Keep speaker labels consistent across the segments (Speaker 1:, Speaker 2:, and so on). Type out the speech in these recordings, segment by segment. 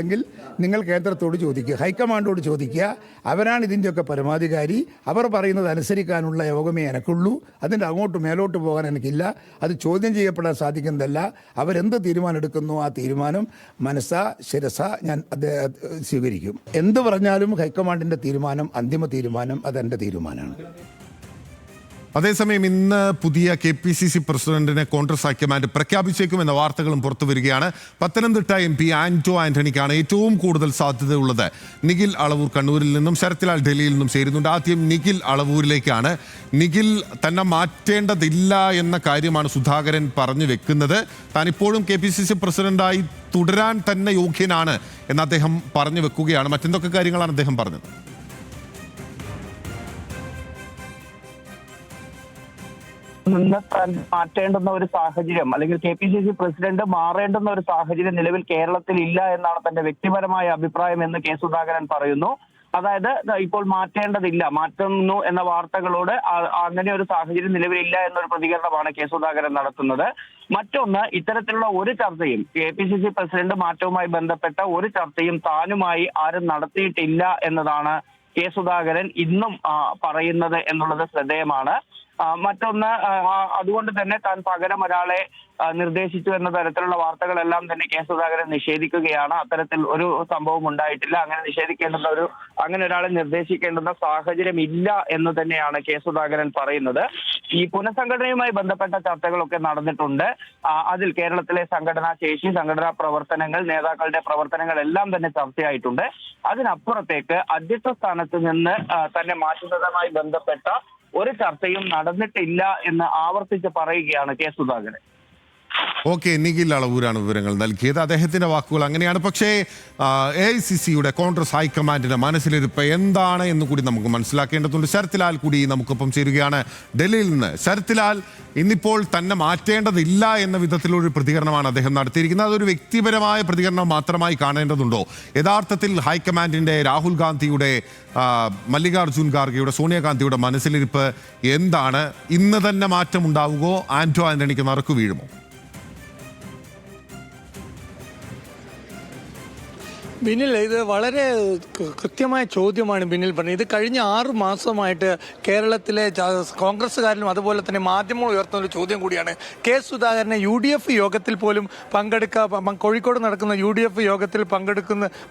Speaker 1: എങ്കിൽ നിങ്ങൾ കേന്ദ്രത്തോട് ചോദിക്കുക, ഹൈക്കമാൻഡോട് ചോദിക്കുക. അവരാണ് ഇതിൻ്റെയൊക്കെ പരമാധികാരി. അവർ പറയുന്നത് അനുസരിക്കാനുള്ള യോഗമേ എനിക്കുള്ളൂ. അതിൻ്റെ അങ്ങോട്ട് മേലോട്ട് പോകാൻ എനിക്കില്ല. അത് ചോദ്യം ചെയ്യപ്പെടാൻ സാധിക്കുന്നതല്ല. അവരെന്ത് തീരുമാനം എടുക്കുന്നു ആ തീരുമാനം മനസ്സാ ശിരസ ഞാൻ സ്വീകരിക്കും. എന്ത് പറഞ്ഞാലും ഹൈക്കമാൻഡിൻ്റെ തീരുമാനം അന്തിമ തീരുമാനം, അതെൻ്റെ തീരുമാനമാണ്.
Speaker 2: അതേസമയം ഇന്ന് പുതിയ KPCC പ്രസിഡന്റിനെ കോൺഗ്രസ് ഹൈക്കമാൻഡ് പ്രഖ്യാപിച്ചേക്കുമെന്ന വാർത്തകളും പുറത്തു വരികയാണ്. പത്തനംതിട്ട MP ആന്റോ ആന്റണിക്കാണ് ഏറ്റവും കൂടുതൽ സാധ്യതയുള്ളത്. നിഖിൽ അളവൂർ കണ്ണൂരിൽ നിന്നും ശരത്ലാൽ ഡൽഹിയിൽ നിന്നും ചേരുന്നുണ്ട്. ആദ്യം നിഖിൽ അളവൂരിലേക്കാണ്. നിഖിൽ തന്നെ മാറ്റേണ്ടതില്ല എന്ന കാര്യമാണ് സുധാകരൻ പറഞ്ഞു വെക്കുന്നത്. താൻ ഇപ്പോഴും KPCC പ്രസിഡന്റായി തുടരാൻ തന്നെ യോഗ്യനാണ് എന്ന് അദ്ദേഹം പറഞ്ഞു വെക്കുകയാണ്. മറ്റെന്തൊക്കെ കാര്യങ്ങളാണ് അദ്ദേഹം പറഞ്ഞത്?
Speaker 3: നിന്ന് മാറ്റേണ്ടുന്ന ഒരു സാഹചര്യം അല്ലെങ്കിൽ KPCC പ്രസിഡന്റ് മാറേണ്ടുന്ന ഒരു സാഹചര്യം നിലവിൽ കേരളത്തിൽ ഇല്ല എന്നാണ് തന്റെ വ്യക്തിപരമായ അഭിപ്രായം എന്ന് കെ സുധാകരൻ പറയുന്നു. അതായത് ഇപ്പോൾ മാറ്റേണ്ടതില്ല, മാറ്റുന്നു എന്ന വാർത്തകളോട് അങ്ങനെ ഒരു സാഹചര്യം നിലവിലില്ല എന്നൊരു പ്രതികരണമാണ് കെ സുധാകരൻ നടത്തുന്നത്. മറ്റൊന്ന്, ഇത്തരത്തിലുള്ള ഒരു ചർച്ചയും KPCC പ്രസിഡന്റ് മാറ്റവുമായി ബന്ധപ്പെട്ട ഒരു ചർച്ചയും താനുമായി ആരും നടത്തിയിട്ടില്ല എന്നതാണ് കെ സുധാകരൻ ഇന്നും പറയുന്നത് എന്നുള്ളത് ശ്രദ്ധേയമാണ്. മറ്റൊന്ന്, അതുകൊണ്ട് തന്നെ താൻ പകരം ഒരാളെ നിർദ്ദേശിച്ചു എന്ന തരത്തിലുള്ള വാർത്തകളെല്ലാം തന്നെ കെ സുധാകരൻ നിഷേധിക്കുകയാണ്. അത്തരത്തിൽ ഒരു സംഭവം ഉണ്ടായിട്ടില്ല. അങ്ങനെ ഒരാളെ നിർദ്ദേശിക്കേണ്ടുന്ന സാഹചര്യം ഇല്ല എന്ന് തന്നെയാണ് കെ സുധാകരൻ പറയുന്നത്. ഈ പുനഃസംഘടനയുമായി ബന്ധപ്പെട്ട ചർച്ചകളൊക്കെ നടന്നിട്ടുണ്ട്. അതിൽ കേരളത്തിലെ സംഘടനാ ശേഷി, സംഘടനാ പ്രവർത്തനങ്ങൾ, നേതാക്കളുടെ പ്രവർത്തനങ്ങൾ എല്ലാം തന്നെ ചർച്ചയായിട്ടുണ്ട്. അതിനപ്പുറത്തേക്ക് അധ്യക്ഷ സ്ഥാനത്ത് നിന്ന് തന്നെ മാറ്റുന്നതുമായി ബന്ധപ്പെട്ട ഒരു ചർച്ചയും നടന്നിട്ടില്ല എന്ന് ആവർത്തിച്ച് പറയുകയാണ് കെ സുധാകരൻ.
Speaker 2: ഓക്കെ, നിഖിൽ അളവൂരാണ് വിവരങ്ങൾ നൽകിയത്. അദ്ദേഹത്തിന്റെ വാക്കുകൾ അങ്ങനെയാണ്. പക്ഷേ AICCയുടെ കോൺഗ്രസ് ഹൈക്കമാൻഡിന്റെ മനസ്സിലിരിപ്പ് എന്താണ് എന്ന് കൂടി നമുക്ക് മനസ്സിലാക്കേണ്ടതുണ്ട്. ശരത്ലാൽ കൂടി നമുക്കൊപ്പം ചേരുകയാണ് ഡൽഹിയിൽ നിന്ന്. ശരത്ലാൽ, ഇന്നിപ്പോൾ തന്നെ മാറ്റേണ്ടതില്ല എന്ന വിധത്തിലൊരു പ്രതികരണമാണ് അദ്ദേഹം നടത്തിയിരിക്കുന്നത്. അതൊരു വ്യക്തിപരമായ പ്രതികരണം മാത്രമായി കാണേണ്ടതുണ്ടോ? യഥാർത്ഥത്തിൽ ഹൈക്കമാൻഡിന്റെ രാഹുൽ ഗാന്ധിയുടെ, മല്ലികാർജുൻ ഖാർഗെയുടെ, സോണിയാഗാന്ധിയുടെ മനസ്സിലിരിപ്പ് എന്താണ്? ഇന്ന് തന്നെ മാറ്റമുണ്ടാവുകയോ ആന്റോ ആന്റണിക്ക് നറുക്കു വീഴുമോ?
Speaker 4: ബിനിൽ, ഇത് വളരെ കൃത്യമായ ചോദ്യമാണ് ബിനിൽ പറഞ്ഞത്. ഇത് കഴിഞ്ഞ 6 മാസമായിട്ട് കേരളത്തിലെ കോൺഗ്രസ്സുകാരിലും അതുപോലെ തന്നെ മാധ്യമങ്ങൾ ഉയർത്തുന്ന ഒരു ചോദ്യം കൂടിയാണ്. കെ സുധാകരനെ UDF യോഗത്തിൽ പോലും കോഴിക്കോട് നടക്കുന്ന UDF യോഗത്തിൽ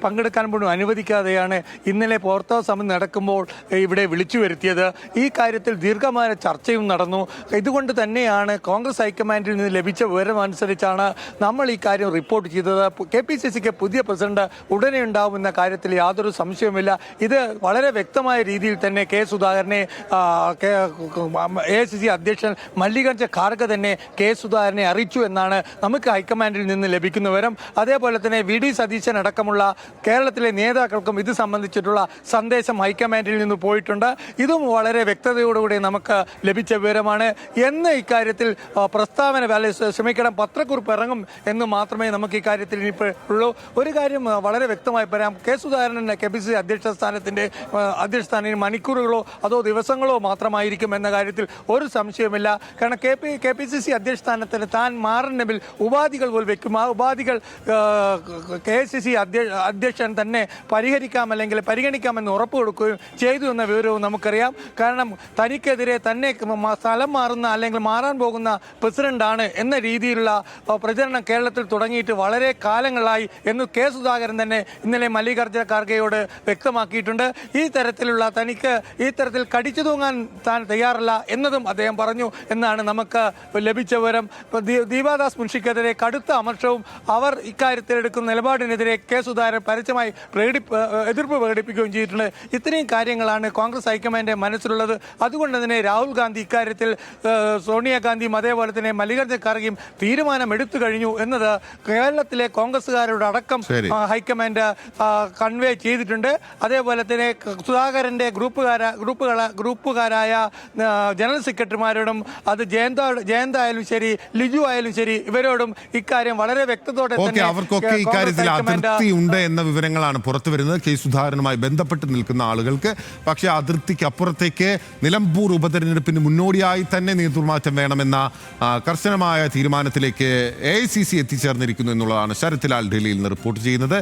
Speaker 4: പങ്കെടുക്കാൻ പോലും അനുവദിക്കാതെയാണ് ഇന്നലെ പോർട്ടോ സമിതി നടക്കുമ്പോൾ ഇവിടെ വിളിച്ചു വരുത്തിയത്. ഈ കാര്യത്തിൽ ദീർഘമായ ചർച്ചയും നടന്നു. ഇതുകൊണ്ട് തന്നെയാണ് കോൺഗ്രസ് ഹൈക്കമാൻഡിൽ നിന്ന് ലഭിച്ച വിവരം അനുസരിച്ചാണ് നമ്മൾ ഈ കാര്യം റിപ്പോർട്ട് ചെയ്തത്. KPCCക്ക് പുതിയ പ്രസിഡന്റ് ഉടനെ ഉണ്ടാവുമെന്ന കാര്യത്തിൽ യാതൊരു സംശയവുമില്ല. ഇത് വളരെ വ്യക്തമായ രീതിയിൽ തന്നെ കെ സുധാകരനെ, AICC അധ്യക്ഷൻ മല്ലികാർജുൻ ഖാർഗെ തന്നെ കെ സുധാകരനെ അറിയിച്ചു എന്നാണ് നമുക്ക് ഹൈക്കമാൻഡിൽ നിന്ന് ലഭിക്കുന്ന വിവരം. അതേപോലെ തന്നെ VD സതീശൻ അടക്കമുള്ള കേരളത്തിലെ നേതാക്കൾക്കും ഇത് സംബന്ധിച്ചിട്ടുള്ള സന്ദേശം ഹൈക്കമാൻഡിൽ നിന്ന് പോയിട്ടുണ്ട്. ഇതും വളരെ വ്യക്തതയോടുകൂടി നമുക്ക് ലഭിച്ച വിവരമാണ്. എന്ന് ഇക്കാര്യത്തിൽ പത്രക്കുറിപ്പ് ഇറങ്ങും എന്ന് മാത്രമേ നമുക്ക് ഇക്കാര്യത്തിൽ ഇനിയിപ്പോൾ ഉള്ളൂ. ഒരു കാര്യം വളരെ വ്യക്തമായി പറയാം. കെ സുധാകരൻ KPCC അധ്യക്ഷ സ്ഥാനത്തിന് മണിക്കൂറുകളോ അതോ ദിവസങ്ങളോ മാത്രമായിരിക്കും എന്ന കാര്യത്തിൽ ഒരു സംശയമില്ല. കാരണം KPCC അധ്യക്ഷ സ്ഥാനത്തിന് താൻ മാറണമെങ്കിൽ ഉപാധികൾ പോലും വെക്കും. ആ ഉപാധികൾ KCC അധ്യക്ഷൻ തന്നെ പരിഗണിക്കാമെന്ന് ഉറപ്പ് കൊടുക്കുകയും ചെയ്തു എന്ന വിവരവും നമുക്കറിയാം. കാരണം തനിക്കെതിരെ തന്നെ സ്ഥലം മാറുന്ന അല്ലെങ്കിൽ മാറാൻ പോകുന്ന പ്രസിഡന്റാണ് എന്ന രീതിയിലുള്ള പ്രചരണം കേരളത്തിൽ തുടങ്ങിയിട്ട് വളരെ കാലങ്ങളായി എന്ന് കെ സുധാകരൻ തന്നെ ഇന്നലെ മല്ലികാർജുന ഖാർഗെയോട് വ്യക്തമാക്കിയിട്ടുണ്ട്. ഈ തരത്തിൽ കടിച്ചു തൂങ്ങാൻ താൻ തയ്യാറല്ല എന്നതും അദ്ദേഹം പറഞ്ഞു എന്നാണ് നമുക്ക് ലഭിച്ച വിവരം. ദീപാദാസ് മുൻഷിക്കെതിരെ കടുത്ത അമർഷവും അവർ ഇക്കാര്യത്തിൽ എടുക്കുന്ന നിലപാടിനെതിരെ കെ സുധാകരൻ പരസ്യമായി എതിർപ്പ് പ്രകടിപ്പിക്കുകയും ചെയ്തിട്ടുണ്ട്. ഇത്രയും കാര്യങ്ങളാണ് കോൺഗ്രസ് ഹൈക്കമാൻഡിന്റെ മനസ്സിലുള്ളത്. അതുകൊണ്ട് തന്നെ രാഹുൽ ഗാന്ധി ഇക്കാര്യത്തിൽ സോണിയാഗാന്ധിയും അതേപോലെ തന്നെ മല്ലികാർജുന ഖാർഗെയും തീരുമാനമെടുത്തു കഴിഞ്ഞു എന്നത് കേരളത്തിലെ കോൺഗ്രസ്സുകാരുടെ അടക്കം ഹൈക്കമാൻഡ് കൺവേ ചെയ്തിട്ടുണ്ട്. അതേപോലെ തന്നെ സുധാകരന്റെ ഗ്രൂപ്പുകാരായ ജനറൽ സെക്രട്ടറിമാരോടും അത് ജയന്ത ആയാലും ശരി, ലിജു ആയാലും ശരി, ഇവരോടും ഇക്കാര്യം വളരെ വ്യക്തതയോടെ തന്നെ
Speaker 2: അവർക്കൊക്കെ ഇക്കാര്യത്തിൽ അതിർത്തി ഉണ്ട് എന്ന വിവരങ്ങളാണ് പുറത്തു വരുന്നത് കെ സുധാകരനുമായി ബന്ധപ്പെട്ട് നിൽക്കുന്ന ആളുകൾക്ക്. പക്ഷേ അതിർത്തിക്ക് അപ്പുറത്തേക്ക് നിലമ്പൂർ ഉപതെരഞ്ഞെടുപ്പിന് മുന്നോടിയായി തന്നെ നേതൃമാറ്റം വേണമെന്ന കർശനമായ തീരുമാനത്തിലേക്ക് AICC എത്തിച്ചേർന്നിരിക്കുന്നു എന്നുള്ളതാണ് ശരത്ലാൽ ഡൽഹിയിൽ നിന്ന് റിപ്പോർട്ട് ചെയ്യുന്നത്.